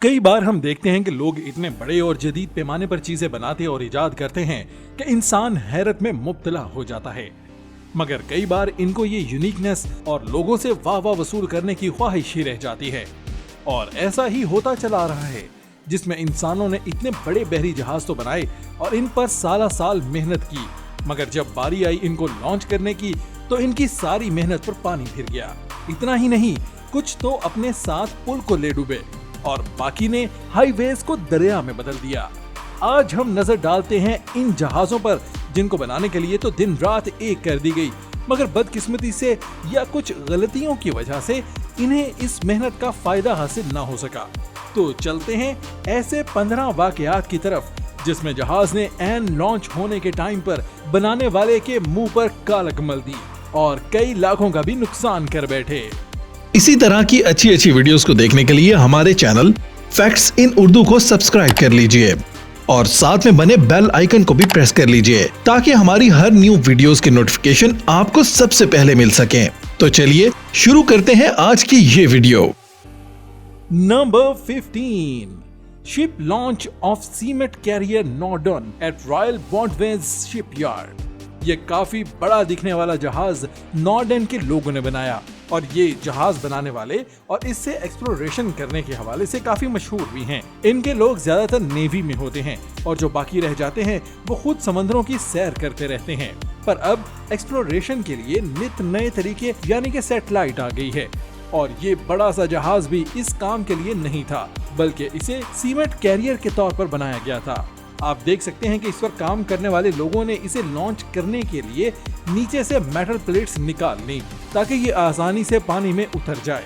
कई बार हम देखते हैं कि लोग इतने बड़े और जदीद पैमाने पर चीजें बनाते और इजाद करते हैं कि इंसान हैरत में मुब्तला हो जाता है। मगर कई बार इनको ये यूनिकनेस और लोगों से वाह वाह वसूल करने की ख्वाहिश ही रह जाती है। और ऐसा ही होता चला आ रहा है, जिसमें इंसानों ने इतने बड़े बहरी जहाज तो बनाए और इन पर साल मेहनत की, मगर जब बारी आई इनको लॉन्च करने की तो इनकी सारी मेहनत पर पानी फिर गया। इतना ही नहीं, कुछ तो अपने साथ पुल को ले डूबे और बाकी ने हाईवेज को दरिया में बदल दिया। आज हम नजर डालते हैं इन जहाजों पर, जिनको बनाने के लिए तो दिन रात एक कर दी गई, मगर बदकिस्मती से या कुछ गलतियों की वजह से इन्हें इस मेहनत का फायदा हासिल ना हो सका। तो चलते हैं ऐसे 15 वाकयात की तरफ, जिसमें जहाज ने एन लॉन्च होने के टाइम पर बनाने वाले के मुंह पर कालक मल दी और कई लाखों का भी नुकसान कर बैठे। इसी तरह की अच्छी वीडियोस को देखने के लिए हमारे चैनल फैक्ट्स इन उर्दू को सब्सक्राइब कर लीजिए और साथ में बने बेल आइकन को भी प्रेस कर लीजिए, ताकि हमारी हर न्यू वीडियोस की नोटिफिकेशन आपको सबसे पहले मिल सके। तो चलिए शुरू करते हैं आज की ये video. Number 15, ship launch of cement carrier Norden at royal Bodewes shipyard. ये काफी बड़ा दिखने वाला जहाज नॉर्डन के लोगों ने बनाया और ये जहाज बनाने वाले और इससे एक्सप्लोरेशन करने के हवाले से काफी मशहूर भी हैं। इनके लोग ज्यादातर नेवी में होते हैं और जो बाकी रह जाते हैं वो खुद समंदरों की सैर करते रहते हैं। पर अब एक्सप्लोरेशन के लिए नित नए तरीके यानी कि सैटेलाइट आ गई है और ये बड़ा सा जहाज भी इस काम के लिए नहीं था, बल्कि इसे सीमेंट कैरियर के तौर पर बनाया गया था। आप देख सकते हैं कि इस पर काम करने वाले लोगों ने इसे लॉन्च करने के लिए नीचे से मेटल प्लेट्स निकाल ली ताकि ये आसानी से पानी में उतर जाए,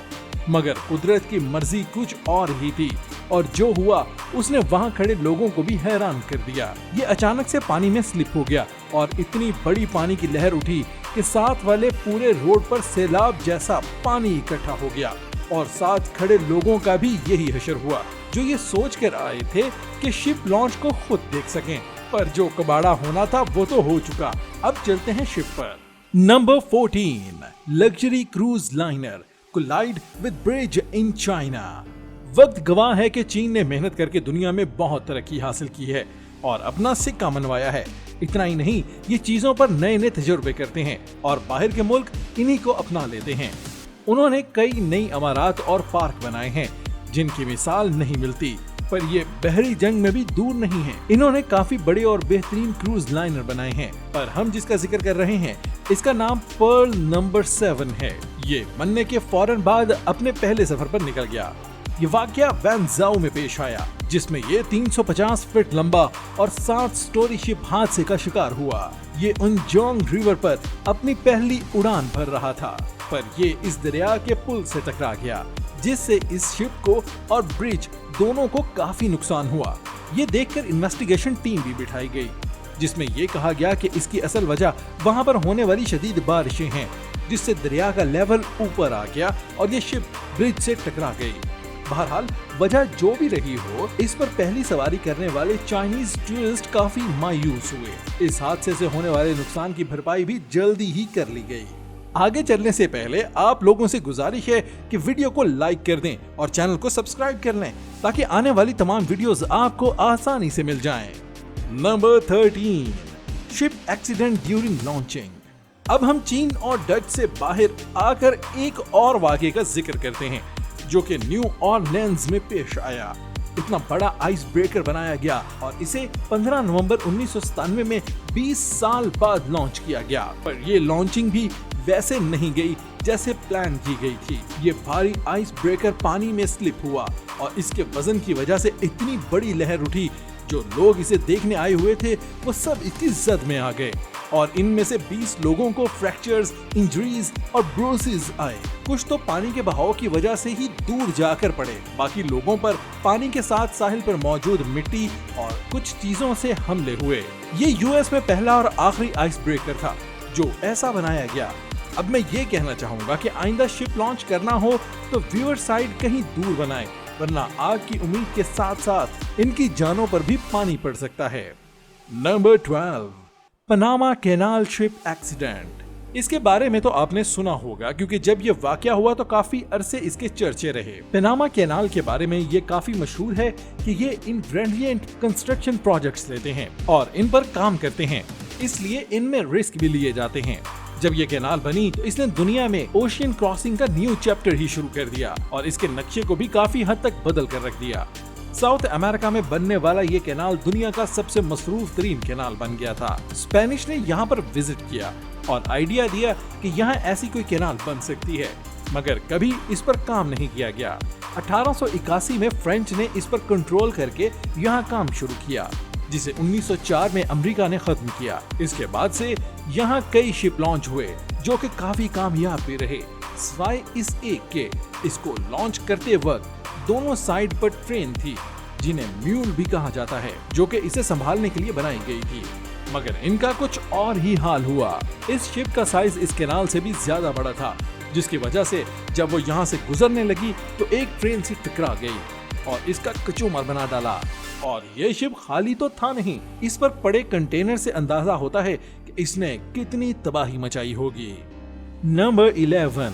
मगर कुदरत की मर्जी कुछ और ही थी और जो हुआ उसने वहां खड़े लोगों को भी हैरान कर दिया। ये अचानक से पानी में स्लिप हो गया और इतनी बड़ी पानी की लहर उठी कि साथ वाले पूरे रोड पर सैलाब जैसा पानी इकट्ठा हो गया और साथ खड़े लोगों का भी यही हशर हुआ, जो ये सोच कर आए थे कि शिप लॉन्च को खुद देख सकें, पर जो कबाड़ा होना था वो तो हो चुका। अब चलते हैं शिप पर। Number 14, luxury cruise liner collide with bridge in China. वक्त गवाह है कि चीन ने मेहनत करके दुनिया में बहुत तरक्की हासिल की है और अपना सिक्का मनवाया है। इतना ही नहीं, ये चीजों पर नए नए तजुर्बे करते हैं और बाहर के मुल्क इन्हीं को अपना लेते हैं। उन्होंने कई नई इमारत और पार्क बनाए हैं जिनकी मिसाल नहीं मिलती, पर ये बहरी जंग में भी दूर नहीं है। इन्होंने काफी बड़े और बेहतरीन क्रूज लाइनर बनाए हैं, पर हम जिसका जिक्र कर रहे हैं इसका नाम पर्ल नंबर 7 है। ये बनने के फौरन बाद अपने पहले सफर पर निकल गया। ये वाकया वैनजाओ में पेश आया, जिसमें ये 350 फीट लंबा और 7 स्टोरी शिप हादसे का शिकार हुआ। ये उनजोंग रिवर पर अपनी पहली उड़ान भर रहा था, पर ये इस दरिया के पुल से टकरा गया, जिससे इस शिप को और ब्रिज दोनों को काफी नुकसान हुआ। ये देखकर इन्वेस्टिगेशन टीम भी बिठाई गई, जिसमें ये कहा गया कि इसकी असल वजह वहां पर होने वाली शदीद बारिशें हैं, जिससे दरिया का लेवल ऊपर आ गया और ये शिप ब्रिज से टकरा गई। बहरहाल वजह जो भी रही हो, इस पर पहली सवारी करने वाले चाइनीज टूरिस्ट काफी मायूस हुए। इस हादसे से होने वाले नुकसान की भरपाई भी जल्दी ही कर ली गई। आगे चलने से पहले आप लोगों से गुजारिश है कि वीडियो को लाइक कर दें और चैनल को सब्सक्राइब कर लें, ताकि आने वाली तमाम वीडियोस आपको आसानी से मिल जाएं। Number 13, ship accident during launching. अब हम चीन और डच से बाहर आकर एक और वाक़ये का जिक्र करते हैं, जो कि न्यू ऑरलीन्स में पेश आया। इतना बड़ा आइस ब्रेकर बनाया गया और इसे 15 नवंबर 1997 में 20 साल बाद लॉन्च किया गया, पर ये लॉन्चिंग भी वैसे नहीं गई जैसे प्लान की गई थी। ये भारी आइस ब्रेकर पानी में स्लिप हुआ और इसके वजन की वजह से इतनी बड़ी लहर उठी, जो लोग इसे देखने आए हुए थे वो सब इसकी जद में आ गए और इनमें से 20 लोगों को फ्रैक्चर्स, इंजरीज और ब्रोसेस आए। कुछ तो पानी के बहाव की वजह से ही दूर जाकर पड़े, बाकी लोगों पर पानी के साथ साहिल पर मौजूद मिट्टी और कुछ चीजों से हमले हुए। ये यूएस में पहला और आखिरी आइस ब्रेकर था जो ऐसा बनाया गया। अब मैं ये कहना चाहूंगा कि आइंदा शिप लॉन्च करना हो तो व्यूअर साइड कहीं दूर बनाएं, वरना आग की उम्मीद के साथ साथ इनकी जानों पर भी पानी पड़ सकता है। Number 12, Panama canal ship accident. इसके बारे में तो आपने सुना होगा क्योंकि जब ये वाकया हुआ तो काफी अरसे इसके चर्चे रहे। पनामा कैनाल के बारे में ये काफी मशहूर है कि ये इन ब्रिलियंट कंस्ट्रक्शन प्रोजेक्ट्स लेते हैं और इन पर काम करते हैं, इसलिए इनमें रिस्क भी लिए जाते हैं। जब ये कैनाल बनी तो इसने दुनिया में ओशियन क्रॉसिंग का न्यू चैप्टर ही शुरू कर दिया और इसके नक्शे को भी काफी हद तक बदल कर रख दिया। साउथ अमेरिका में बनने वाला ये कैनाल दुनिया का सबसे मसरूफ तरीन कैनाल बन गया था। स्पेनिश ने यहाँ पर विजिट किया और आइडिया दिया कि यहाँ ऐसी कोई कैनाल बन सकती है, मगर कभी इस पर काम नहीं किया गया। 1881 में फ्रेंच ने इस पर कंट्रोल करके यहाँ काम शुरू किया, जिसे 1904 में अमेरिका ने खत्म किया। इसके बाद से यहाँ कई शिप लॉन्च हुए जो कि काफी कामयाब भी रहे। सिवाय इस एक के, इसको लॉन्च करते वक्त दोनों साइड पर ट्रेन थी जिन्हें म्यूल भी कहा जाता है, जो कि इसे संभालने के लिए बनाई गई थी, मगर इनका कुछ और ही हाल हुआ। इस शिप का साइज इस कैनाल से भी ज्यादा बड़ा था, जिसकी वजह से जब वो यहाँ से गुजरने लगी तो एक ट्रेन से टकरा गई और इसका कचूमर बना डाला। और ये शिप खाली तो था नहीं, इस पर पड़े कंटेनर से अंदाजा होता है कि इसने कितनी तबाही मचाई होगी। नंबर 11,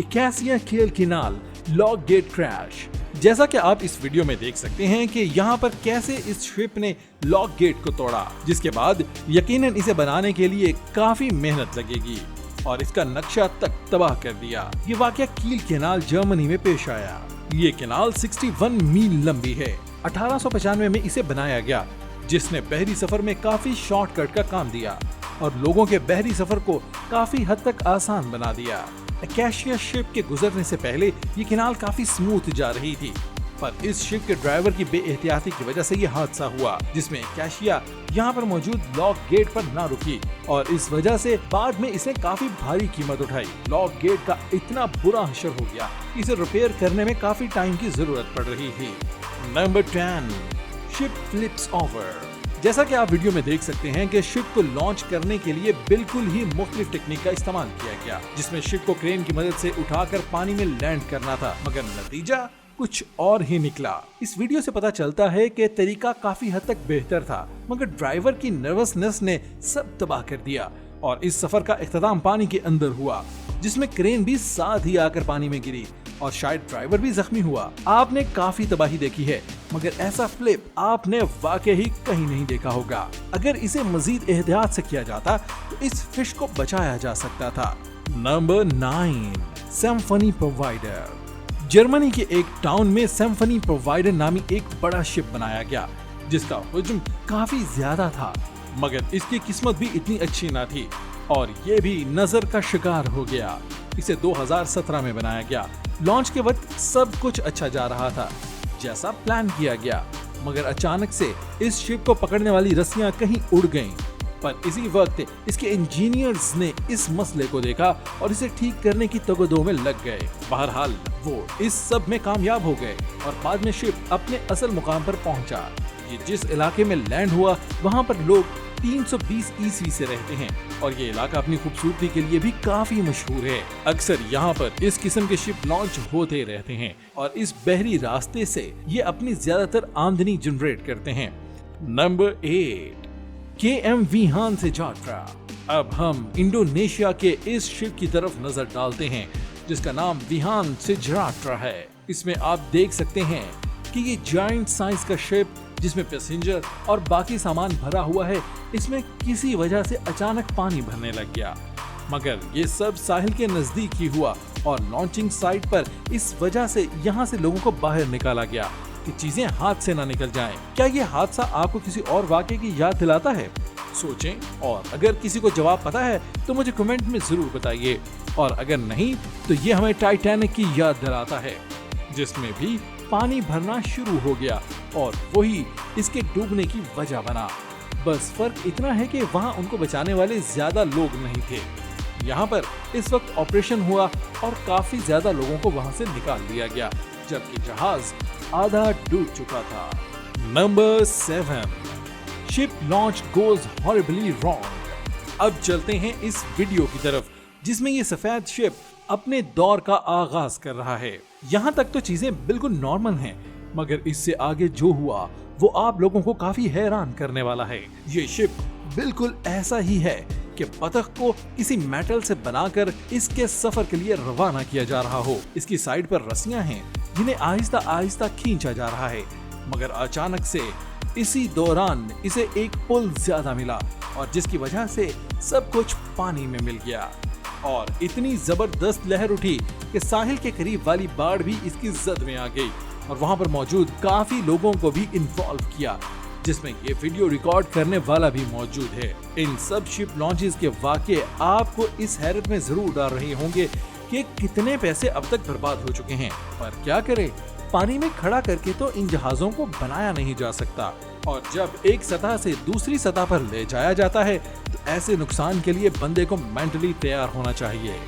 इकासिया केल कैनाल लॉक गेट क्रैश। जैसा कि आप इस वीडियो में देख सकते हैं कि यहाँ पर कैसे इस शिप ने लॉक गेट को तोड़ा, जिसके बाद यकीनन इसे बनाने के लिए काफी मेहनत लगेगी और इसका नक्शा तक तबाह कर दिया। ये वाकया कील कैनाल जर्मनी में पेश आया। ये कैनाल 61 मील लंबी है। 1895 में इसे बनाया गया, जिसने बहरी सफर में काफी शॉर्टकट का काम दिया और लोगों के बहरी सफर को काफी हद तक आसान बना दिया। अकाशिया शिप के गुजरने से पहले ये कैनाल काफी स्मूथ जा रही थी, पर इस शिप के ड्राइवर की बेएहतियाती की वजह से ये हादसा हुआ, जिसमें अकाशिया यहाँ पर मौजूद लॉक गेट पर ना रुकी और इस वजह से बाद में इसने काफी भारी कीमत उठाई। लॉक गेट का इतना बुरा हशर हो गया, इसे रिपेयर करने में काफी टाइम की जरूरत पड़ रही थी। Number 10, ship flips over. जैसा कि आप वीडियो में देख सकते हैं कि शिप को लॉन्च करने के लिए बिल्कुल ही मुख्तलिफ टेक्निक का इस्तेमाल किया गया, जिसमें शिप को क्रेन की मदद से उठाकर पानी में लैंड करना था, मगर नतीजा कुछ और ही निकला। इस वीडियो से पता चलता है कि तरीका काफी हद तक बेहतर था, मगर ड्राइवर की नर्वसनेस ने सब तबाह कर दिया और इस सफर का इख्तिताम पानी के अंदर हुआ, जिसमें क्रेन भी साथ ही आकर पानी में गिरी और शायद ड्राइवर भी जख्मी हुआ। आपने काफी तबाही देखी है, मगर ऐसा फ्लिप आपने वाकई ही कहीं नहीं देखा होगा। अगर इसे मजीद एहतियात से किया जाता तो इस फिश को बचाया जा सकता था। Number 9, symphony provider. जर्मनी के एक टाउन में सिम्फनी प्रोवाइडर नामी एक बड़ा शिप बनाया गया, जिसका हुज्म काफी ज्यादा था, मगर इसकी किस्मत भी इतनी अच्छी ना थी और ये भी नजर का शिकार हो गया। इसे 2017 में बनाया गया। लॉन्च के वक्त सब कुछ अच्छा जा रहा था, जैसा प्लान किया गया, मगर अचानक से इस शिप को पकड़ने वाली रस्सियां कहीं उड़ गईं। पर इसी वक्त इसके इंजीनियर्स ने इस मसले को देखा और इसे ठीक करने की तगदो में लग गए। बहरहाल वो इस सब में कामयाब हो गए और बाद में शिप अपने असल मुकाम पर पहुंचा। ये जिस इलाके में लैंड हुआ वहां पर लोग 320 ईस्वी से रहते हैं और ये इलाका अपनी खूबसूरती के लिए भी काफी मशहूर है। अक्सर यहाँ पर इस किस्म के शिप लॉन्च होते रहते हैं और इस बहरी रास्ते से ये अपनी ज्यादातर आमदनी जनरेट करते हैं। नंबर 8, KM विहान से यात्रा। अब हम इंडोनेशिया के इस शिप की तरफ नजर डालते हैं, जिसका नाम विहान से यात्रा है। इसमें आप देख सकते हैं कि ये जायंट साइज का शिप, जिसमें पैसेंजर और बाकी सामान भरा हुआ है, इसमें किसी वजह से अचानक पानी भरने लग गया, मगर ये सब साहिल के नजदीक ही हुआ और लॉन्चिंग साइट पर इस वजह से यहाँ से लोगों को बाहर निकाला गया कि चीजें हाथ से ना निकल जाएं। क्या ये हादसा आपको किसी और वाकये की याद दिलाता है? सोचें और अगर किसी को जवाब पता है तो मुझे कमेंट में जरूर बताइए, और अगर नहीं तो ये हमें टाइटैनिक की याद दिलाता है, जिसमें भी पानी भरना शुरू हो गया और वही इसके डूबने की वजह बना। बस फर्क इतना है कि वहाँ उनको बचाने वाले ज्यादा लोग नहीं थे। यहाँ पर इस वक्त ऑपरेशन हुआ और काफी ज्यादा लोगों को वहाँ से निकाल दिया गया, जबकि जहाज आधा डूब चुका था। Number 7, ship launch goes horribly wrong. अब चलते हैं इस वीडियो की तरफ, जिसमें ये सफेद शिप अपने दौर का आगाज कर रहा है। यहाँ तक तो चीजें बिल्कुल नॉर्मल हैं, मगर इससे आगे जो हुआ वो आप लोगों को काफी हैरान करने वाला है। ये शिप बिल्कुल ऐसा ही है कि बतख को किसी मेटल से बनाकर इसके सफर के लिए रवाना किया जा रहा हो। इसकी साइड पर रस्सियां हैं जिन्हें आहिस्ता आहिस्ता खींचा जा रहा है, मगर अचानक से इसी दौरान इसे एक पुल ज्यादा मिला और जिसकी वजह से सब कुछ पानी में मिल गया और इतनी जबरदस्त लहर उठी कि साहिल के करीब वाली बाड़ भी इसकी जद में आ गई और वहां पर मौजूद काफी लोगों को भी इन्वॉल्व किया, जिसमें ये वीडियो रिकॉर्ड करने वाला भी मौजूद है। इन सब शिप लॉन्चेस के वाकये आपको इस हैरत में जरूर डाल रहे होंगे कि कितने पैसे अब तक बर्बाद हो चुके हैं, पर क्या करें, पानी में खड़ा करके तो इन जहाजों को बनाया नहीं जा सकता और जब एक सतह से दूसरी सतह पर ले जाया जाता है तो ऐसे नुकसान के लिए बंदे को मेंटली तैयार होना चाहिए।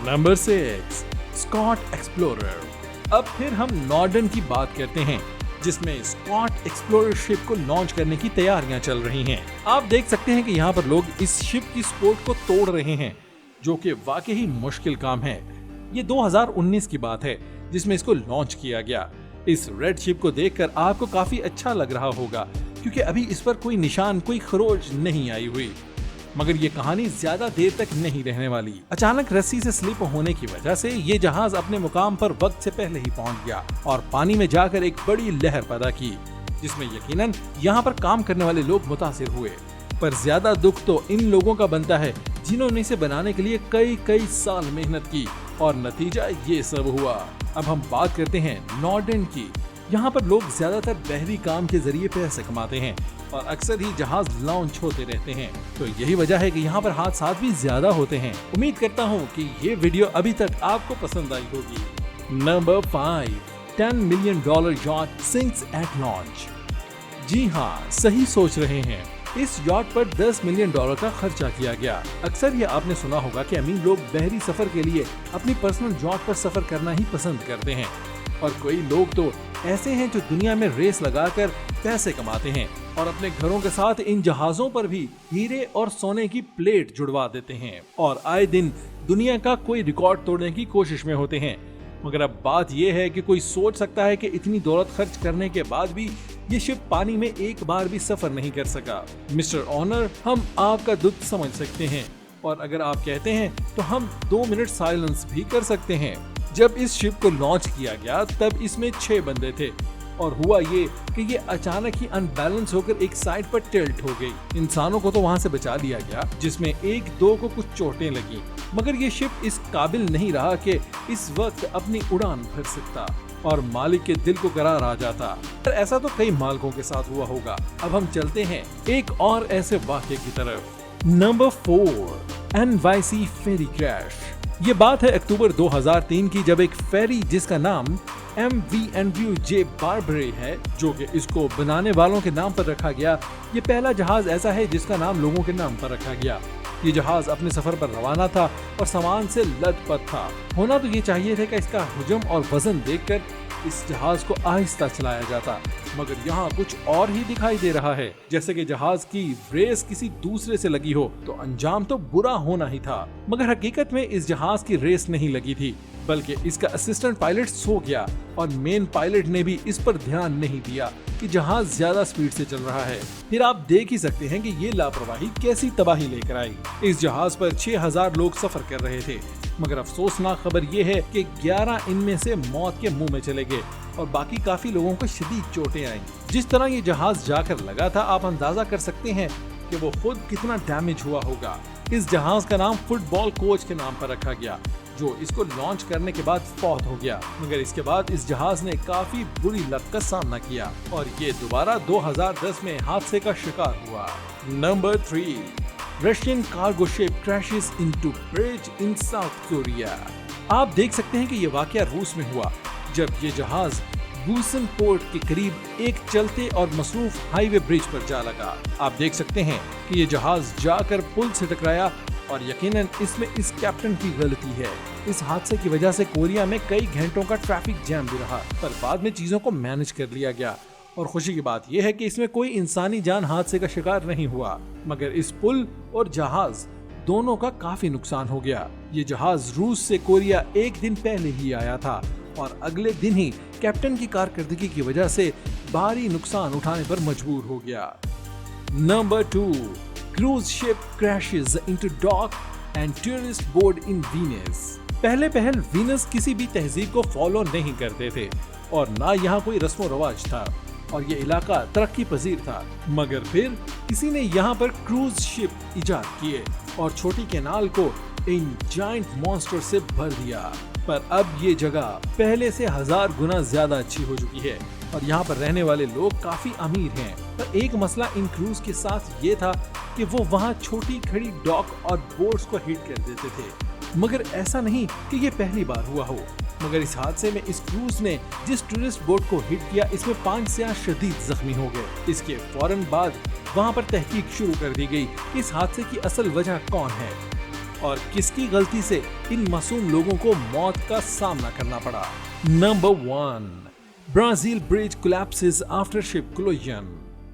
Number 6, Scott explorer. अब फिर हम नॉर्डन की बात करते हैं, जिसमें स्कॉट एक्सप्लोरर शिप को लॉन्च करने की तैयारियां चल रही हैं। आप देख सकते हैं कि यहाँ पर लोग इस शिप की सपोर्ट को तोड़ रहे हैं, जो कि वाकई ही मुश्किल काम है। ये 2019 की बात है जिसमें इसको लॉन्च किया गया। इस रेड शिप को देखकर आपको काफी अच्छा लग रहा होगा क्योंकि अभी इस पर कोई निशान, कोई खरोच नहीं आई हुई, मगर ये कहानी ज्यादा देर तक नहीं रहने वाली। अचानक रस्सी से स्लिप होने की वजह से ये जहाज अपने मुकाम पर वक्त से पहले ही पहुंच गया और पानी में जाकर एक बड़ी लहर पैदा की, जिसमें यकीनन यहाँ पर काम करने वाले लोग मुतासिर हुए। पर ज्यादा दुख तो इन लोगों का बनता है जिन्होंने इसे बनाने के लिए कई साल मेहनत की और नतीजा ये सब हुआ। अब हम बात करते हैं नॉर्डन की। यहाँ पर लोग ज्यादातर बहरी काम के जरिए पैसे कमाते हैं और अक्सर ही जहाज लॉन्च होते रहते हैं, तो यही वजह है कि यहाँ पर हादसात भी ज्यादा होते हैं। उम्मीद करता हूँ कि ये वीडियो अभी तक आपको पसंद आई होगी। Number 5, $10 million yacht sinks at launch। जी हाँ, सही सोच रहे हैं, इस यॉट पर $10 मिलियन का खर्चा किया गया। अक्सर ये आपने सुना होगा कि अमीर लोग बहरी सफर के लिए अपनी पर्सनल यॉट पर सफर करना ही पसंद करते हैं और कोई लोग तो ऐसे हैं जो दुनिया में रेस लगाकर पैसे कमाते हैं और अपने घरों के साथ इन जहाजों पर भी हीरे और सोने की प्लेट जुड़वा देते हैं और आए दिन दुनिया का कोई रिकॉर्ड तोड़ने की कोशिश में होते हैं। मगर अब बात यह है कि कोई सोच सकता है कि इतनी दौलत खर्च करने के बाद भी ये शिप पानी में एक बार भी सफर नहीं कर सका। मिस्टर ऑनर, हम आपका दुख समझ सकते हैं और अगर आप कहते हैं तो हम 2 मिनट साइलेंस भी कर सकते हैं। जब इस शिप को लॉन्च किया गया तब इसमें 6 बंदे थे और हुआ ये कि ये अचानक ही अनबैलेंस होकर एक साइड पर टिल्ट हो गई। इंसानों को तो वहां से बचा लिया गया, जिसमें 1-2 को कुछ चोटें लगी, मगर ये शिप इस काबिल नहीं रहा कि इस वक्त अपनी उड़ान भर सकता और मालिक के दिल को करार आ जाता। पर ऐसा तो कई मालिकों के साथ हुआ होगा। अब हम चलते हैं एक और ऐसे वाक़ये की तरफ। नंबर 4, NYC फेरी क्रैश। ये बात है अक्टूबर 2003 की, जब एक फेरी जिसका नाम MV&J बारबरे है, जो कि इसको बनाने वालों के नाम पर रखा गया, ये पहला जहाज ऐसा है जिसका नाम लोगों के नाम पर रखा गया। ये जहाज अपने सफर पर रवाना था और सामान से लदपद था। होना तो ये चाहिए था कि इसका हुजम और वजन देखकर इस जहाज को आहिस्ता चलाया जाता, मगर यहाँ कुछ और ही दिखाई दे रहा है। जैसे कि जहाज की रेस किसी दूसरे से लगी हो तो अंजाम तो बुरा होना ही था, मगर हकीकत में इस जहाज की रेस नहीं लगी थी, बल्कि इसका असिस्टेंट पायलट सो गया और मेन पायलट ने भी इस पर ध्यान नहीं दिया कि जहाज ज्यादा स्पीड से चल रहा है। फिर आप देख ही सकते हैं कि ये लापरवाही कैसी तबाही लेकर आई। इस जहाज पर 6000 लोग सफर कर रहे थे, मगर अफसोसनाक खबर ये है कि 11 इनमें से मौत के मुंह में चले गए और बाकी काफी लोगों को शदीद चोटें आईं। जिस तरह ये जहाज जाकर लगा था, आप अंदाजा कर सकते हैं कि वो खुद कितना डैमेज हुआ होगा। इस जहाज का नाम फुटबॉल कोच के नाम पर रखा गया, जो इसको लॉन्च करने के बाद फौत हो गया, मगर इसके बाद इस जहाज ने काफी बुरी लत का सामना किया और ये दोबारा 2010 में हादसे का शिकार हुआ। Number 3, Russian cargo ship crashes into bridge इन साउथ कोरिया। आप देख सकते हैं कि ये वाकया रूस में हुआ, जब ये जहाज बूसन पोर्ट के करीब एक चलते और मसरूफ हाईवे ब्रिज पर जा लगा। आप देख सकते हैं कि ये जहाज जाकर पुल से टकराया और यकीनन इसमें इस कैप्टन की गलती है। इस हादसे की वजह से कोरिया में कई घंटों का ट्रैफिक जैम भी रहा, पर बाद में चीजों को मैनेज कर लिया गया और खुशी की बात यह है कि इसमें कोई इंसानी जान हादसे का शिकार नहीं हुआ, मगर इस पुल और जहाज दोनों का काफी नुकसान हो गया। ये जहाज रूस से कोरिया एक दिन पहले ही आया था और अगले दिन ही कैप्टन की कारकर्दगी की वजह से भारी नुकसान उठाने पर मजबूर हो गया। Number 2, cruise ship crashes into dock and tourist board in Venus. पहले वीनस किसी भी तहजीब को फॉलो नहीं करते थे और ना यहाँ कोई रस्म रवाज था और ये इलाका तरक्की पजीर था, मगर फिर किसी ने यहाँ पर क्रूज शिप इजाद किए और छोटी कैनाल को इन जायंट मॉन्स्टर से भर दिया। पर अब ये जगह पहले से 1000 गुना ज्यादा अच्छी हो चुकी है और यहाँ पर रहने वाले लोग काफी अमीर हैं। पर एक मसला इन क्रूज के साथ ये था कि वो वहाँ छोटी खड़ी डॉक और बोट्स को हिट कर देते थे। मगर ऐसा नहीं कि ये पहली बार हुआ हो, मगर इस हादसे में इस क्रूज ने जिस टूरिस्ट बोट को हिट किया इसमें 5 सियाह शदीद जख्मी हो गए। इसके फौरन बाद वहाँ पर तहकीक शुरू कर दी गई इस हादसे की असल वजह कौन है और किसकी गलती से इन मासूम लोगों को मौत का सामना करना पड़ा। Number 1, Brazil bridge collapses after ship collision.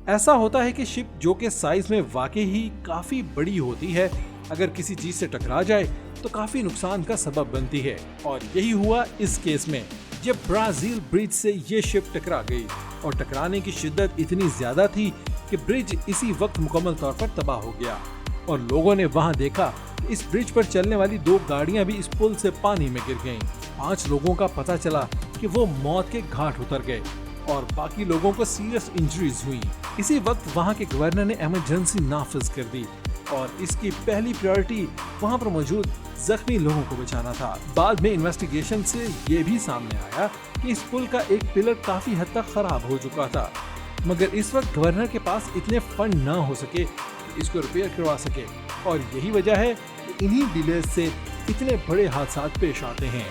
ऐसा होता है कि शिप जो के साइज में वाकई ही काफी बड़ी होती है, अगर किसी चीज से टकरा जाए तो काफी नुकसान का सबब बनती है और यही हुआ इस केस में जब ब्राजील ब्रिज से ये शिप टकरा गई और टकराने की शिद्दत इतनी ज्यादा थी कि ब्रिज इसी वक्त मुकम्मल तौर पर तबाह हो गया और लोगों ने वहां देखा इस ब्रिज पर चलने वाली 2 गाड़ियां भी इस पुल से पानी में गिर गईं। 5 लोगों का पता चला कि वो मौत के घाट उतर गए और बाकी लोगों को सीरियस इंजरीज हुई। इसी वक्त वहां के गवर्नर ने इमरजेंसी नाफिज कर दी और इसकी पहली प्रायोरिटी वहां पर मौजूद जख्मी लोगों को बचाना था। बाद में इन्वेस्टिगेशन से ये भी सामने आया कि इस पुल का एक पिलर काफी हद तक खराब हो चुका था, मगर इस वक्त गवर्नर के पास इतने फंड ना हो सके कि इसको रिपेयर करवा सके और यही वजह है कि इन्हीं डिलेज से इतने बड़े हादसा पेश आते हैं।